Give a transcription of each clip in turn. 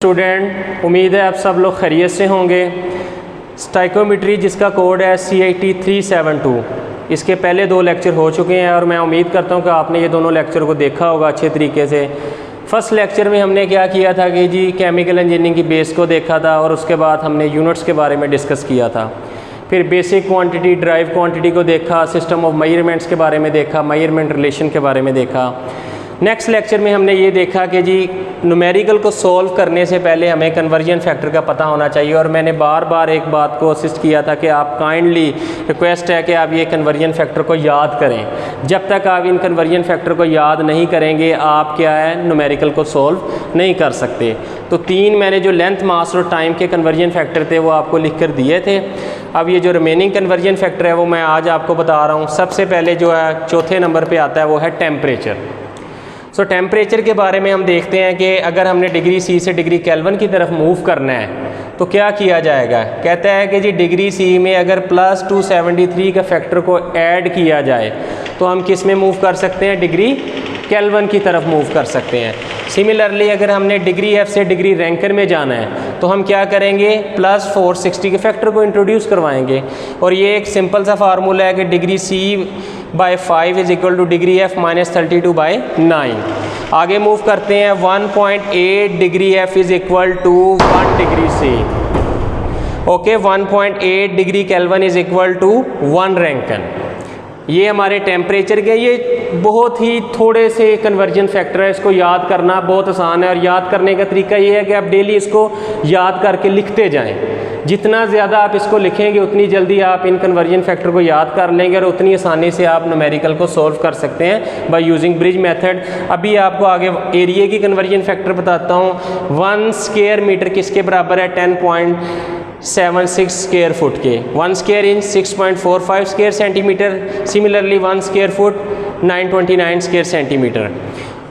Student, उम्मीद है आप सब लोग खैरियत से होंगे। स्टाइकोमेट्री जिसका कोड है CIT 372, इसके पहले 2 लेक्चर हो चुके हैं और मैं उम्मीद करता हूं कि आपने ये दोनों लेक्चर को देखा होगा अच्छे तरीके से। फर्स्ट लेक्चर में हमने क्या किया था कि जी केमिकल इंजीनियरिंग की बेस को देखा था और उसके बाद हमने यूनिट्स के बारे में डिस्कस किया था। फिर बेसिक क्वांटिटी, ड्राइव क्वांटिटी को देखा, सिस्टम ऑफ मेजरमेंट्स के बारे में देखा, मेजरमेंट रिलेशन के बारे में देखा। नेक्स्ट लेक्चर में हमने ये देखा कि जी न्यूमेरिकल को सॉल्व करने से पहले हमें कन्वर्जन फैक्टर का पता होना चाहिए और मैंने बार बार एक बात को असिस्ट किया था कि आप काइंडली रिक्वेस्ट है कि आप ये कन्वर्जन फैक्टर को याद करें। जब तक आप इन कन्वर्जन फैक्टर को याद नहीं करेंगे आप क्या है न्यूमेरिकल को सॉल्व नहीं कर सकते। तो 3 मैंने जो लेंथ, मास और टाइम के कन्वर्जन फैक्टर थे वो आपको लिख कर दिए थे। अब ये जो रिमेनिंग कन्वर्जन फैक्टर है वो मैं आज आपको बता रहा हूँ। सबसे पहले जो है चौथे नंबर पर आता है वो है टेम्परेचर। सो टेम्परेचर के बारे में हम देखते हैं कि अगर हमने डिग्री C से डिग्री केल्विन की तरफ मूव करना है तो क्या किया जाएगा। कहता है कि जी डिग्री C में अगर +273 का फैक्टर को ऐड किया जाए तो हम किस में मूव कर सकते हैं, डिग्री केल्विन की तरफ मूव कर सकते हैं। सिमिलरली अगर हमने डिग्री F से डिग्री रैंकर में जाना है तो हम क्या करेंगे, +460 के फैक्टर को इंट्रोड्यूस करवाएंगे। और ये एक सिंपल सा फार्मूला है कि degree C/5 is equal to degree F -32/9। आगे मूव करते हैं, 1.8 degree F is equal to 1 degree C। Okay, 1.8 degree kelvin is equal to 1 Rankine. ये हमारे टेम्परेचर के, ये बहुत ही थोड़े से कन्वर्जन फैक्टर है, इसको याद करना बहुत आसान है। और याद करने का तरीका ये है कि आप डेली इसको याद करके लिखते जाएं। जितना ज़्यादा आप इसको लिखेंगे उतनी जल्दी आप इन कन्वर्जन फैक्टर को याद कर लेंगे और उतनी आसानी से आप न्यूमेरिकल को सॉल्व कर सकते हैं बाय यूजिंग ब्रिज मेथड। अभी आपको आगे एरिया की कन्वर्जन फैक्टर बताता हूँ। 1 स्क्वायर मीटर किसके बराबर है, 10.76 स्क्वायर फुट के। 1 square inch 6.45 square centimetre. Similarly 1 square foot 929 square centimetre.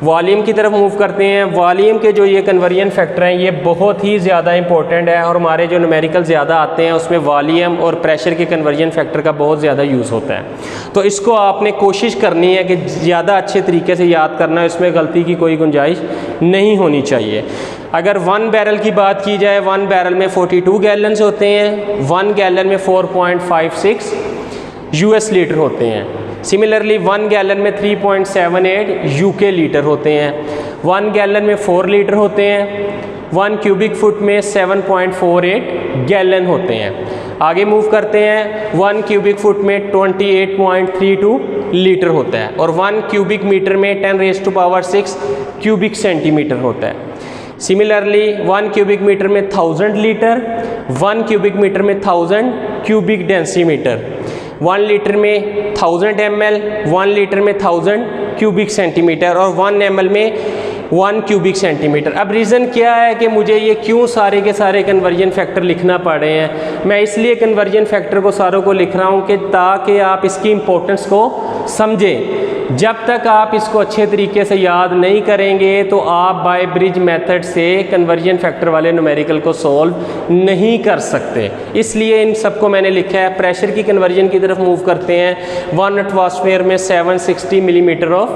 Volume की तरफ मूव करते हैं। वॉल्यूम के जो ये कन्वर्जन फैक्टर हैं ये बहुत ही ज़्यादा इंपॉर्टेंट है और हमारे जो न्यूमेरिकल ज़्यादा आते हैं उसमें वॉल्यूम और प्रेशर के कन्वर्जन फैक्टर का बहुत ज़्यादा यूज़ होता है। तो इसको आपने कोशिश करनी है कि ज़्यादा अच्छे तरीके से याद करना है, इसमें गलती की कोई गुंजाइश नहीं होनी चाहिए। अगर 1 बैरल की बात की जाए, 1 बैरल में 42 गैलन्स होते हैं। 1 गैलन में 4.56 US लीटर होते हैं। सिमिलरली 1 गैलन में 3.78 UK लीटर होते हैं। 1 गैलन में 4 लीटर होते हैं। 1 क्यूबिक फुट में 7.48 गैलन होते हैं। आगे मूव करते हैं, 1 क्यूबिक फुट में 28.32 लीटर होता है और 1 क्यूबिक मीटर में 10⁻6 क्यूबिक सेंटीमीटर होता है। सिमिलरली 1 क्यूबिक मीटर में 1000 लीटर, 1 क्यूबिक मीटर में 1000 क्यूबिक डेंसीमीटर, 1 लीटर में 1000 ml, 1 लीटर में 1000 क्यूबिक सेंटीमीटर और 1 ml में 1 क्यूबिक सेंटीमीटर। अब रीज़न क्या है कि मुझे ये क्यों सारे के सारे कन्वर्जन फैक्टर लिखना पड़ रहे हैं। मैं इसलिए कन्वर्जन फैक्टर को सारों को लिख रहा हूँ कि ताकि आप इसकी इम्पोर्टेंस को समझें। जब तक आप इसको अच्छे तरीके से याद नहीं करेंगे तो आप बाय ब्रिज मेथड से कन्वर्जन फैक्टर वाले न्यूमेरिकल को सॉल्व नहीं कर सकते। इसलिए इन सबको मैंने लिखा है। प्रेशर की कन्वर्जन की तरफ मूव करते हैं। 1 एटमॉस्फेयर में 760 मिलीमीटर ऑफ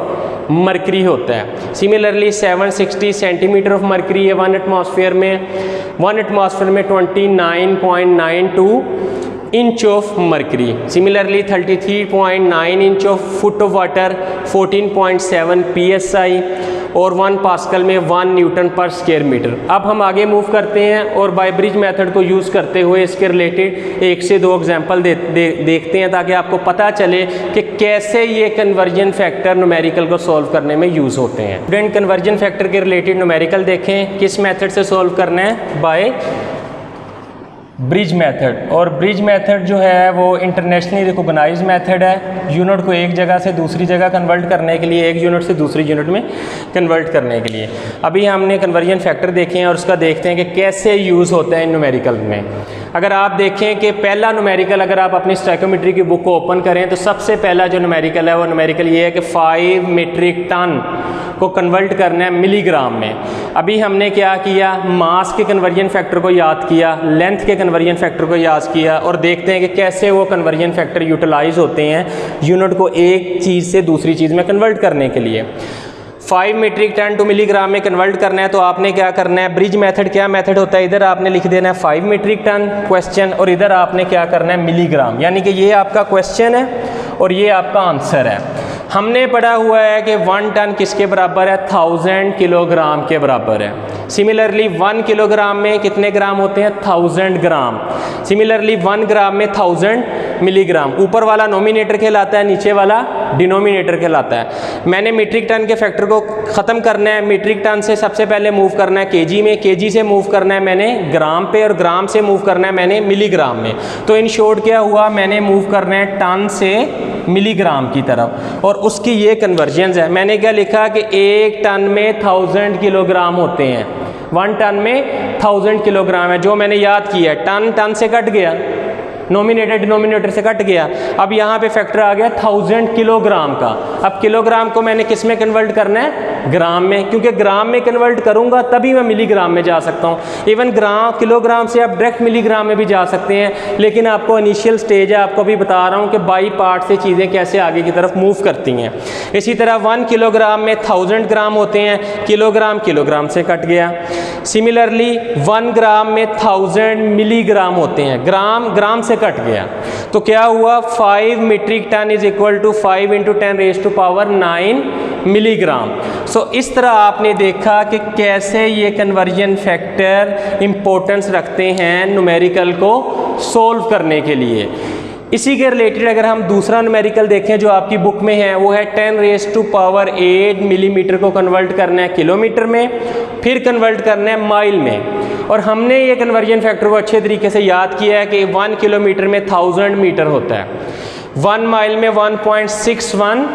मरकरी होता है। सिमिलरली 760 सेंटीमीटर ऑफ मरकरी है 1 एटमॉस्फेयर में। 1 एटमॉस्फेयर में 29.92 inch of mercury. Similarly 33.9 inch of foot of water, 14.7 PSI और 1 पास्कल में 1 न्यूटन पर स्क्वायर मीटर। अब हम आगे मूव करते हैं और बाय ब्रिज मेथड को यूज़ करते हुए इसके रिलेटेड 1 से 2 एग्जांपल देखते हैं ताकि आपको पता चले कि कैसे ये कन्वर्जन फैक्टर न्यूमेरिकल को सॉल्व करने में यूज़ होते हैं। स्टूडेंट, कन्वर्जन फैक्टर के रिलेटेड न्यूमेरिकल देखें। किस मेथड से सॉल्व करना है, बाय ब्रिज मेथड। और ब्रिज मेथड जो है वो इंटरनेशनली रिकॉग्नाइज मेथड है। यूनिट को एक जगह से दूसरी जगह कन्वर्ट करने के लिए, एक यूनिट से दूसरी यूनिट में कन्वर्ट करने के लिए। अभी हमने कन्वर्जन फैक्टर देखे हैं और उसका देखते हैं कि कैसे यूज़ होता है न्यूमेरिकल में। अगर आप देखें कि पहला न्यूमेरिकल, अगर आप अपनी स्टाइकोमेट्री की बुक को ओपन करें तो सबसे पहला जो न्यूमेरिकल है वो न्यूमेरिकल ये है कि 5 मीट्रिक टन को कन्वर्ट करना है मिलीग्राम में। अभी हमने क्या किया, मास के कन्वर्जन फैक्टर को याद किया, लेंथ के कन्वर्जन फैक्टर को याद किया और देखते हैं कि कैसे वो कन्वर्जन फैक्टर यूटिलाइज होते हैं यूनिट को एक चीज़ से दूसरी चीज़ में कन्वर्ट करने के लिए। 5 मीट्रिक टन टू मिलीग्राम में कन्वर्ट करना है तो आपने क्या करना है, ब्रिज मेथड क्या मेथड होता है, इधर आपने लिख देना है 5 मीट्रिक टन क्वेश्चन और इधर आपने क्या करना है मिलीग्राम, यानी कि ये आपका क्वेश्चन है और ये आपका आंसर है। हमने पढ़ा हुआ है कि 1 टन किसके बराबर है, 1000 किलोग्राम के बराबर है। सिमिलरली 1 किलोग्राम में कितने ग्राम होते हैं, 1000 ग्राम। सिमिलरली 1 ग्राम में 1000 मिलीग्राम। ऊपर वाला नोमिनेटर कहलाता है, नीचे वाला डिनोमिनेटर कहलाता है। मैंने मीट्रिक टन के फैक्टर को ख़त्म करना है, मीट्रिक टन से सबसे पहले मूव करना है केजी में, केजी से मूव करना है मैंने ग्राम पे और ग्राम से मूव करना है मैंने मिलीग्राम में। तो इन शॉर्ट क्या हुआ, मैंने मूव करना है टन से मिलीग्राम की तरफ और उसकी ये कन्वर्जन्स है। मैंने क्या लिखा कि 1 टन में 1000 किलोग्राम होते हैं, 1 टन में 1000 किलोग्राम है, जो मैंने याद किया है। टन टन से कट गया, नोमिनेटर डिनोमिनेटर से कट गया। अब यहाँ पे फैक्टर आ गया 1000 किलोग्राम का। अब किलोग्राम को मैंने किस में कन्वर्ट करना है, ग्राम में, क्योंकि ग्राम में कन्वर्ट करूँगा तभी मैं मिलीग्राम में जा सकता हूँ। इवन ग्राम किलोग्राम से आप डायरेक्ट मिलीग्राम में भी जा सकते हैं, लेकिन आपको इनिशियल स्टेज है, आपको भी बता रहा हूँ कि बाई पार्ट से चीज़ें कैसे आगे की तरफ मूव करती हैं। इसी तरह 1 किलोग्राम में 1000 ग्राम होते हैं, किलोग्राम किलोग्राम से कट गया। सिमिलरली 1 ग्राम में 1000 मिलीग्राम होते हैं, ग्राम ग्राम से कट गया। तो क्या हुआ, 5 metric ton is equal to 5 into 10⁻⁹ milligram. So इस तरह आपने देखा कि कैसे ये कन्वर्जन फैक्टर इम्पोर्टेंस रखते हैं न्यूमेरिकल को सोल्व करने के लिए। इसी के रिलेटेड अगर हम दूसरा न्यूमेरिकल देखें जो आपकी बुक में है, वो है 10⁸ मिलीमीटर को कन्वर्ट करना है किलोमीटर में, फिर कन्वर्ट करना है माइल में। और हमने ये कन्वर्जन फैक्टर को अच्छे तरीके से याद किया है कि 1 किलोमीटर में 1000 मीटर होता है, 1 माइल में 1.61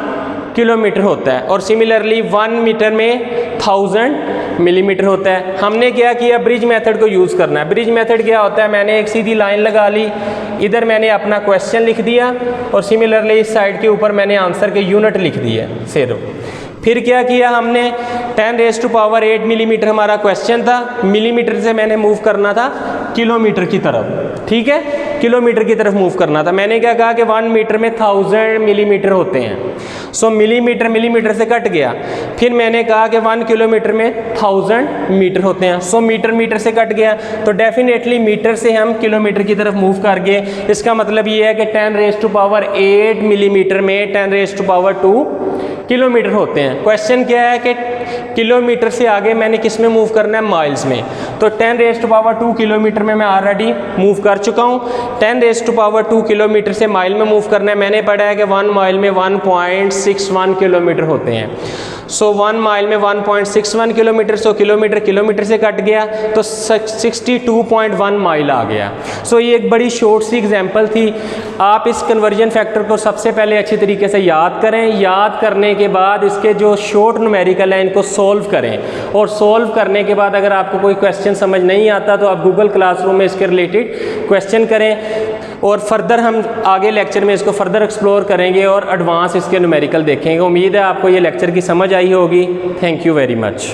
किलोमीटर होता है और सिमिलरली 1 मीटर में 1000 मिलीमीटर होता है। हमने क्या किया, ब्रिज मेथड को यूज़ करना है। ब्रिज मेथड क्या होता है, मैंने एक सीधी लाइन लगा ली, इधर मैंने अपना क्वेश्चन लिख दिया और सिमिलरली इस साइड के ऊपर मैंने आंसर के यूनिट लिख दिए सिर्फ। फिर क्या किया हमने, 10⁸ मिलीमीटर हमारा क्वेश्चन था, मिलीमीटर से मैंने मूव करना था किलोमीटर की तरफ, ठीक है, किलोमीटर की तरफ मूव करना था। मैंने क्या कहा कि 1 मीटर में 1000 मिलीमीटर होते हैं। सो मिलीमीटर मिलीमीटर से कट गया। फिर मैंने कहा कि 1 किलोमीटर में 1000 मीटर होते हैं। सो मीटर मीटर से कट गया, तो डेफिनेटली मीटर से हम किलोमीटर की तरफ मूव कर गए। इसका मतलब ये है कि 10⁸ मिलीमीटर में 10⁻² किलोमीटर होते हैं। क्वेश्चन क्या है कि किलोमीटर से आगे मैंने किस में मूव करना है, माइल्स में। तो 10⁻² किलोमीटर में मैं ऑलरेडी मूव कर चुका हूँ। 10⁻² किलोमीटर से माइल में मूव करना है। मैंने पढ़ा है कि 1 माइल में 1.61 किलोमीटर होते हैं। सो 1 माइल में 1.61 किलोमीटर, सो किलोमीटर किलोमीटर से कट गया तो 62.1 माइल आ गया। सो ये एक बड़ी शॉर्ट सी एग्जांपल थी। आप इस कन्वर्जन फैक्टर को सबसे पहले अच्छी तरीके से याद करें। याद करने के बाद इसके जो शॉर्ट न्यूमेरिकल हैं इनको सोल्व करें, और सोल्व करने के बाद अगर आपको कोई क्वेश्चन समझ नहीं आता तो आप गूगल क्लासरूम में इसके रिलेटेड क्वेश्चन करें, और फर्दर हम आगे लेक्चर में इसको फर्दर एक्सप्लोर करेंगे और एडवांस इसके न्यूमेरिकल देखेंगे। उम्मीद है आपको ये लेक्चर की समझ आई होगी। Thank you very much.